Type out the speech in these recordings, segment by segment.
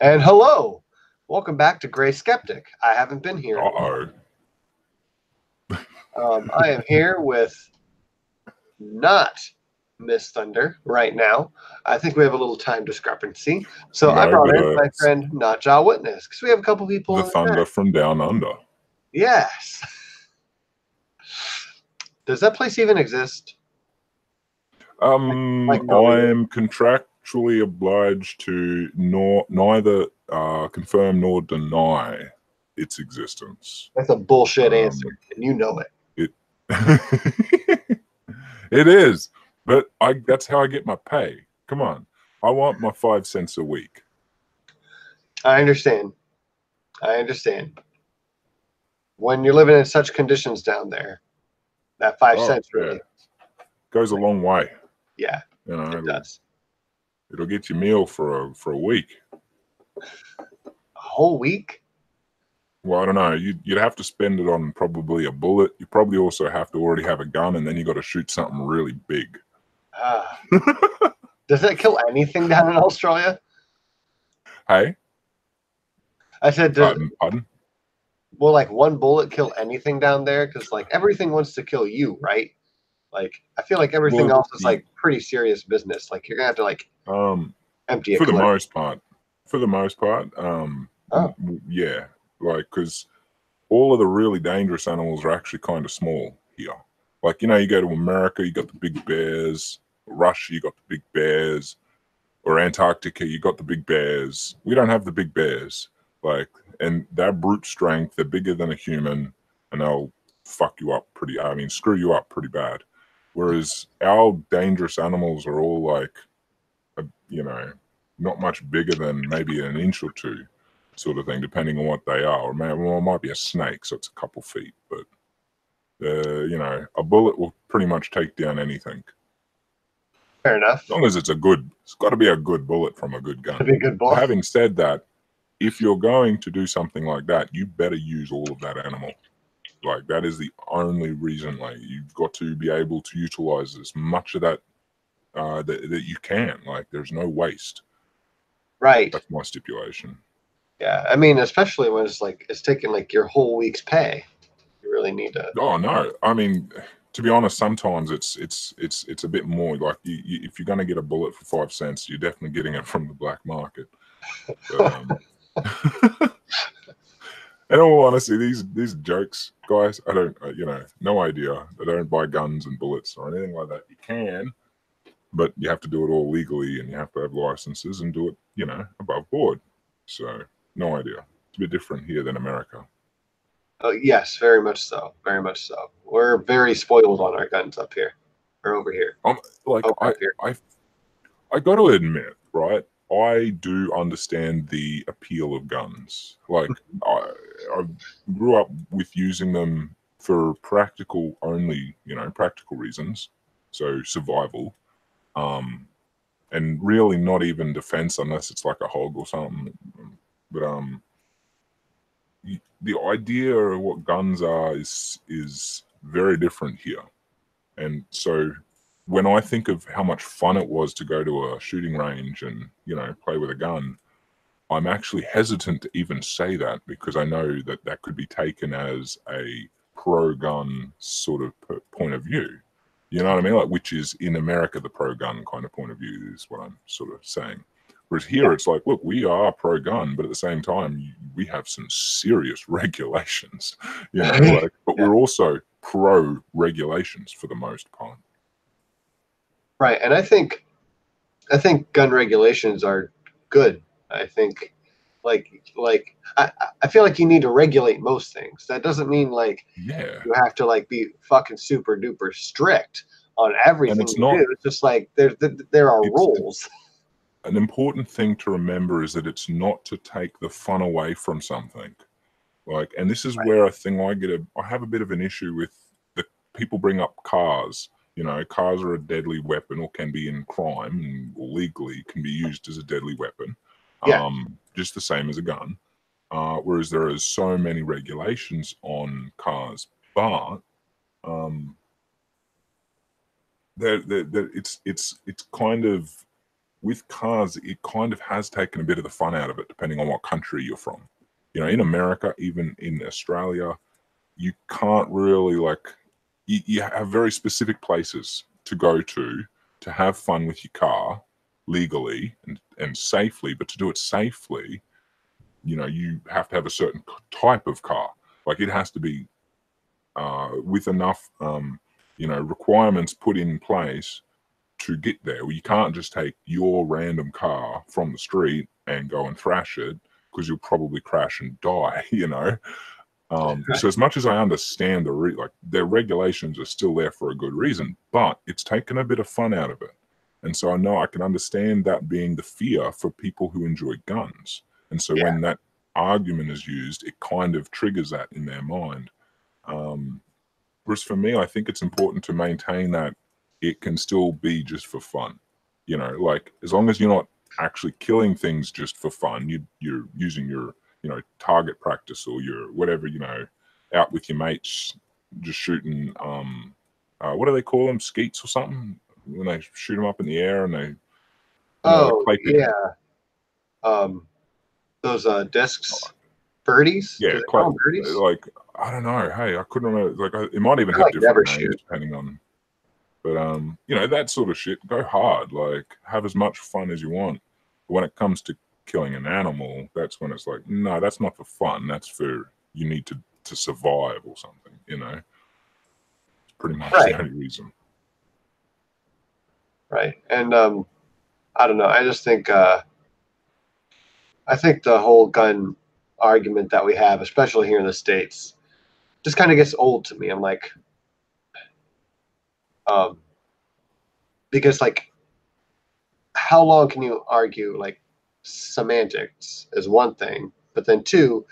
And hello, welcome back to Gray Skeptic. I haven't been here. Uh-oh. I am here with not Miss Thunder right now. I think we have a little time discrepancy. So I No, brought but in my friend Not Jaw Witness because we have a couple people the in the thunder chat. from down under. Yes. Does that place even exist? Like I'm contractually obliged to neither confirm nor deny its existence. That's a bullshit answer, and you know it. It it is, but that's how I get my pay. Come on, I want my 5 cents a week. I understand. When you're living in such conditions down there, that 5 cents really goes a long way. Yeah, you know, it does. It'll get you meal for a week. A whole week? Well, I don't know. You'd have to spend it on probably a bullet. You probably also have to already have a gun, and then you got to shoot something really big. Does that kill anything down in Australia? Hey? I said, pardon? Will like one bullet kill anything down there? Because like everything wants to kill you, right? Like I feel like everything else is like pretty serious business. Like you're gonna have to like empty a for clip. the most part. Yeah, like because all of the really dangerous animals are actually kind of small here. Like you go to America, you got the big bears. Russia, you got the big bears. Or Antarctica, you got the big bears. We don't have the big bears. And their brute strength, they're bigger than a human, and they'll fuck you up screw you up pretty bad. Whereas our dangerous animals are all like, not much bigger than maybe an inch or two, sort of thing, depending on what they are. Or it might be a snake, so it's a couple feet. But, a bullet will pretty much take down anything. Fair enough. As long as it's got to be a good bullet from a good gun. Be a good bullet. Having said that, if you're going to do something like that, you better use all of that animal. Like that is the only reason. Like you've got to be able to utilize as much of that that you can. Like there's no waste. Right. That's my stipulation. Yeah, I mean, especially when it's taking like your whole week's pay. You really need to. Oh no, I mean, to be honest, sometimes it's a bit more. Like if you're going to get a bullet for 5 cents, you're definitely getting it from the black market. But, in all honesty, these jokes, guys, I don't, no idea. I don't buy guns and bullets or anything like that. You can, but you have to do it all legally, and you have to have licenses and do it, above board. So, no idea. It's a bit different here than America. Oh yes, very much so. Very much so. We're very spoiled on our guns up here, or over here. I got to admit, right? I do understand the appeal of guns. Like I grew up with using them for practical reasons. So survival, and really not even defense unless it's like a hog or something. But the idea of what guns are is very different here, and so when I think of how much fun it was to go to a shooting range and play with a gun, I'm actually hesitant to even say that because I know that could be taken as a pro-gun sort of point of view. You know what I mean? Like, which is in America the pro-gun kind of point of view is what I'm sort of saying. Whereas here it's like, look, we are pro-gun, but at the same time, we have some serious regulations. But we're also pro-regulations for the most part. Right, and I think gun regulations are good. I think I feel like you need to regulate most things. That doesn't mean you have to be fucking super duper strict on everything you do. It's just like there are rules. An important thing to remember is that it's not to take the fun away from something. And this is where I think I have a bit of an issue with the people bring up cars. Cars are a deadly weapon, or can be in crime, and legally can be used as a deadly weapon. Yeah. Just the same as a gun. Whereas there are so many regulations on cars, but it's kind of with cars, it kind of has taken a bit of the fun out of it, depending on what country you're from. You know, in America, even in Australia, you can't really you have very specific places to go to have fun with your car legally and safely. But to do it safely, you know, you have to have a certain type of car. Like it has to be with enough, you know, requirements put in place to get there. You can't just take your random car from the street and go and thrash it, because you'll probably crash and die, you know. So as much as I understand their regulations are still there for a good reason, but it's taken a bit of fun out of it. And so I know I can understand that being the fear for people who enjoy guns. And so when that argument is used, it kind of triggers that in their mind. Whereas for me, I think it's important to maintain that it can still be just for fun. You know, like as long as you're not actually killing things just for fun, you're using your, you know, target practice or your whatever, you know, out with your mates, just shooting, what do they call them? Skeets or something? When they shoot them up in the air and they, like those discs, birdies. Yeah, Do they call them birdies? like I don't know. Hey, I couldn't remember. Like it might even have different names depending on. But you know, that sort of shit. Go hard. Like have as much fun as you want. But when it comes to killing an animal, that's when it's like, no, that's not for fun. That's for you need to survive or something. You know, it's pretty much the only reason. Right, and I don't know. I just think I think the whole gun argument that we have, especially here in the States, just kind of gets old to me. I'm like, because like, how long can you argue? Like, semantics is one thing, but then two,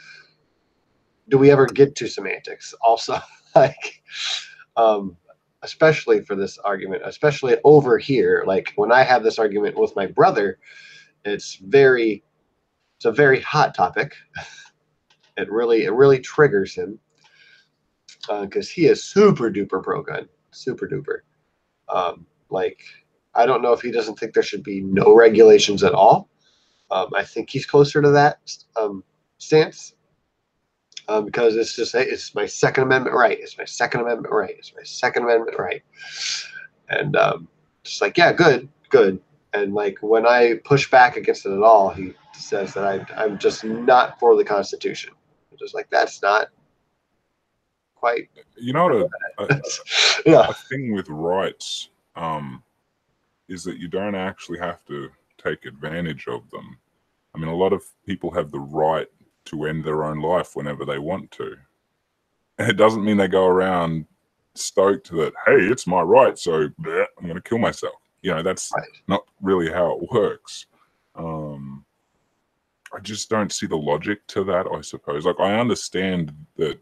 do we ever get to semantics? Also, like, especially for this argument, especially over here, like when I have this argument with my brother, it's a very hot topic. It really triggers him because he is super duper pro gun, super duper. Like, I don't know if he doesn't think there should be no regulations at all. I think he's closer to that stance because it's just, it's my Second Amendment right. It's my Second Amendment right. It's my Second Amendment right. And just like, yeah, good. And like when I push back against it at all, he says that I'm just not for the Constitution. I'm just like, that's not quite. You know, a thing with rights is that you don't actually have to take advantage of them. I mean, a lot of people have the right to end their own life whenever they want to. And it doesn't mean they go around stoked that, hey, it's my right, so bleh, I'm going to kill myself. You know, that's not really how it works. I just don't see the logic to that, I suppose. Like, I understand that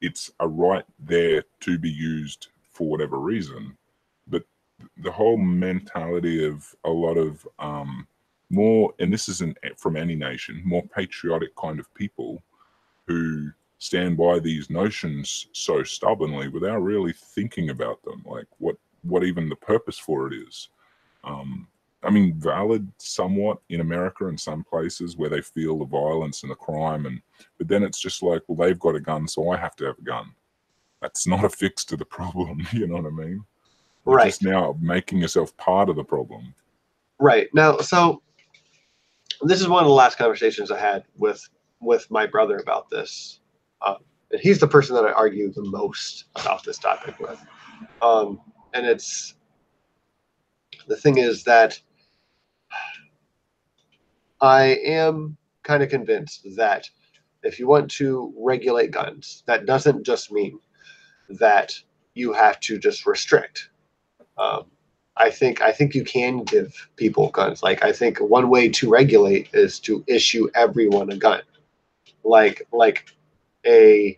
it's a right there to be used for whatever reason, but the whole mentality of a lot of more, and this isn't from any nation, more patriotic kind of people who stand by these notions so stubbornly without really thinking about them, like what even the purpose for it is. I mean, valid somewhat in America in some places where they feel the violence and the crime, but then it's just like, well, they've got a gun, so I have to have a gun. That's not a fix to the problem. You know what I mean? You're just now making yourself part of the problem. Right. Now, so this is one of the last conversations I had with my brother about this. And he's the person that I argue the most about this topic with. And it's, the thing is that I am kind of convinced that if you want to regulate guns, that doesn't just mean that you have to just restrict. I think you can give people guns. Like, I think one way to regulate is to issue everyone a gun, like a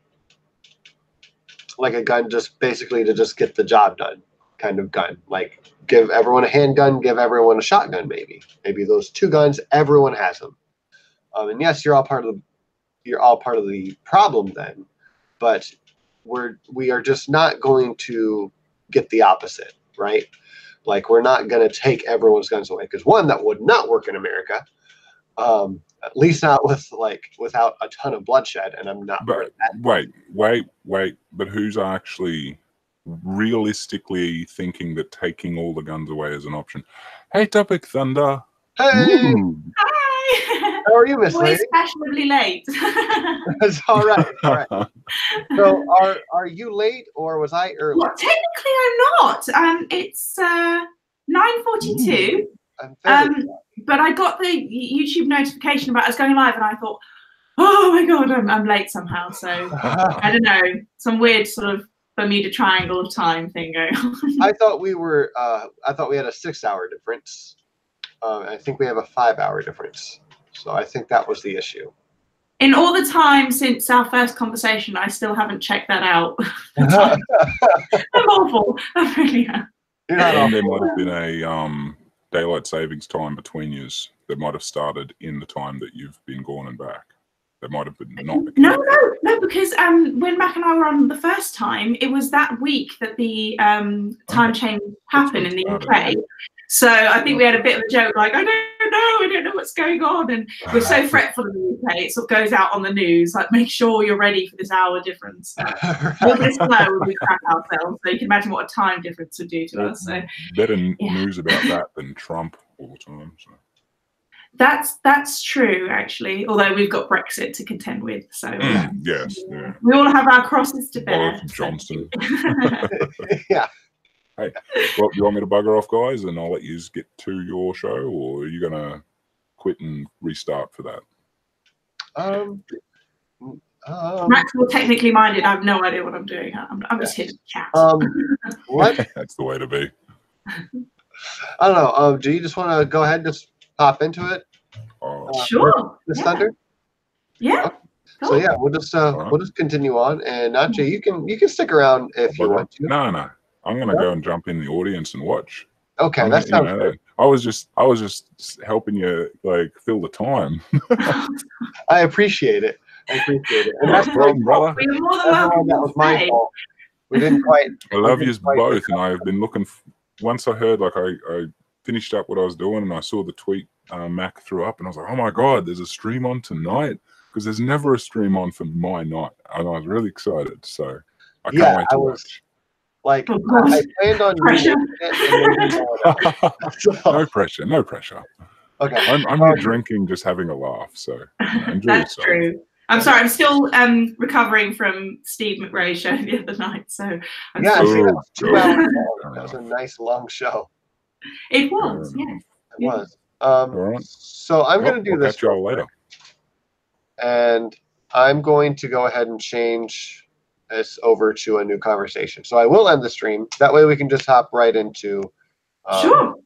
gun, just basically to just get the job done kind of gun. Like, give everyone a handgun, give everyone a shotgun. Maybe those two guns, everyone has them. And yes, you're all part of the problem then, but we are just not going to get the opposite, right? Like, we're not going to take everyone's guns away, because one, that would not work in America. At least not without a ton of bloodshed, and I'm not. But wait. But who's actually realistically thinking that taking all the guns away is an option? Hey, Topic Thunder. Hey, Hi. how are you, Miss Always Lady? fashionably late. It's all right. All right. So, are you late, or was I early? Well, technically, I'm not. It's 9:42. I'm fairly But I got the YouTube notification about us going live, and I thought, oh my god, I'm late somehow. So I don't know, some weird sort of Bermuda Triangle of time thing going on. I thought we were. I thought we had a 6-hour difference. I think we have a 5-hour difference. So I think that was the issue. In all the time since our first conversation, I still haven't checked that out. I'm awful. I really am. You're not And there awful. might have been a daylight savings time between yous that might have started in the time that you've been gone and back. That might have been not the case. No, because when Mac and I were on the first time, it was that week that the time change happened in the UK. So I think we had a bit of a joke, like, I don't know what's going on, and we're so fretful in the UK. It sort of goes out on the news, like, make sure you're ready for this hour difference. We'll be slow when we crack ourselves, so you can imagine what a time difference would do to us. So Better news about that than Trump all the time. So. that's true, actually. Although we've got Brexit to contend with, so Yes, yeah. we all have our crosses to bear. Boris Johnson. Yeah. Hey, well, you want me to bugger off, guys, and I'll let you get to your show, or are you gonna quit and restart for that? Max will technically minded. I have no idea what I'm doing. I'm just here to chat. What? That's the way to be. I don't know. Do you just want to go ahead and just hop into it? Sure. Miss Yeah. Thunder? Yeah. So yeah, we'll just continue on, and Nacho, you can stick around if you want to. No. I'm gonna go and jump in the audience and watch. Okay, that sounds good. I was just helping you like fill the time. I appreciate it. And No problem, brother. You're more than welcome. that was my fault. We didn't quite. I love you both, and I've been looking. Once I heard, like, I finished up what I was doing, and I saw the tweet Mac threw up, and I was like, oh my god, there's a stream on tonight, because there's never a stream on for my night, and I was really excited. So I can't wait to watch. Like, Oh, I planned on doing it. No pressure. Okay. I'm here drinking, just having a laugh. So enjoy That's yourself. true. I'm sorry. I'm still recovering from Steve McRae's show the other night. So I'm Yeah, still... that was 2 hours long. That was a nice long show. It was. Yeah. It was. All right. So I'm going to do this catch y'all later. And I'm going to go ahead and change this over to a new conversation. So I will end the stream. That way we can just hop right into Sure.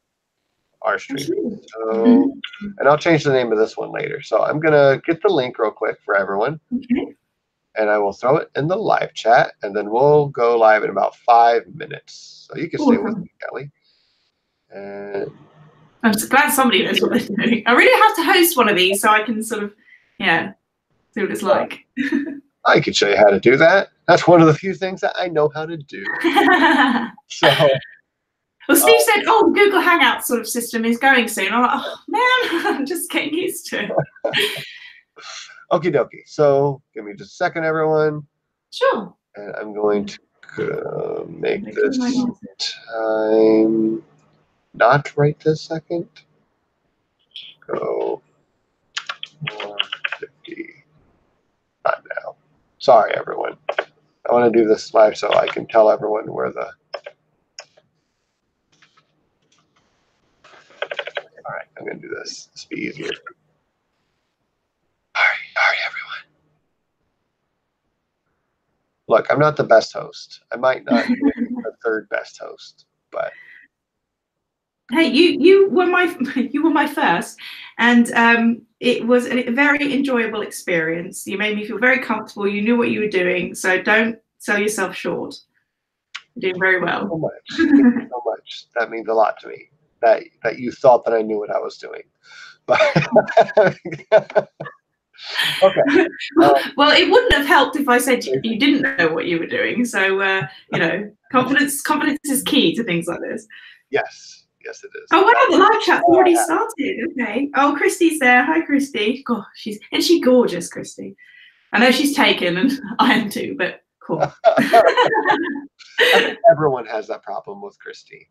our stream. Absolutely. So, and I'll change the name of this one later. So I'm going to get the link real quick for everyone. Okay. And I will throw it in the live chat. And then we'll go live in about 5 minutes. So you can stay with me, Kelly. And I'm just glad somebody knows what they're doing. I really have to host one of these so I can sort of, see what it's like. I can show you how to do that. That's one of the few things that I know how to do. So, well, Steve said, "Oh, the Google Hangout sort of system is going soon." I'm like, "Oh man, I'm just getting used to it." Okie dokie. So, give me just a second, everyone. Sure. And I'm going to make this time not right this second. Go 450. Not now. Sorry, everyone. I want to do this live so I can tell everyone where the... All right, I'm going to do this. This will be easier. All right, everyone. Look, I'm not the best host. I might not be the third best host, but... Hey, you were my first, and it was a very enjoyable experience. You made me feel very comfortable. You knew what you were doing, so don't sell yourself short. You're doing very well. So much. Thank you so much. That means a lot to me. That you thought that I knew what I was doing. But okay. Well, it wouldn't have helped if I said you didn't know what you were doing. So confidence is key to things like this. Yes, yes, it is. Oh wow, the live chat's already started. Okay. Oh, Christy's there. Hi, Christy. Gosh, she's gorgeous, Christy. I know she's taken, and I am too, but cool. I think everyone has that problem with Christy.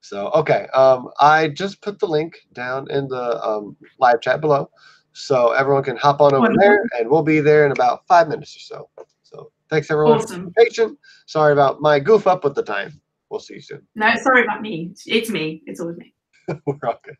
So, okay. I just put the link down in the live chat below, so everyone can hop on over there, and we'll be there in about 5 minutes or so. So, thanks everyone for being patient. Sorry about my goof up with the time. We'll see you soon. No, sorry about me. It's me. It's always me. We're all good.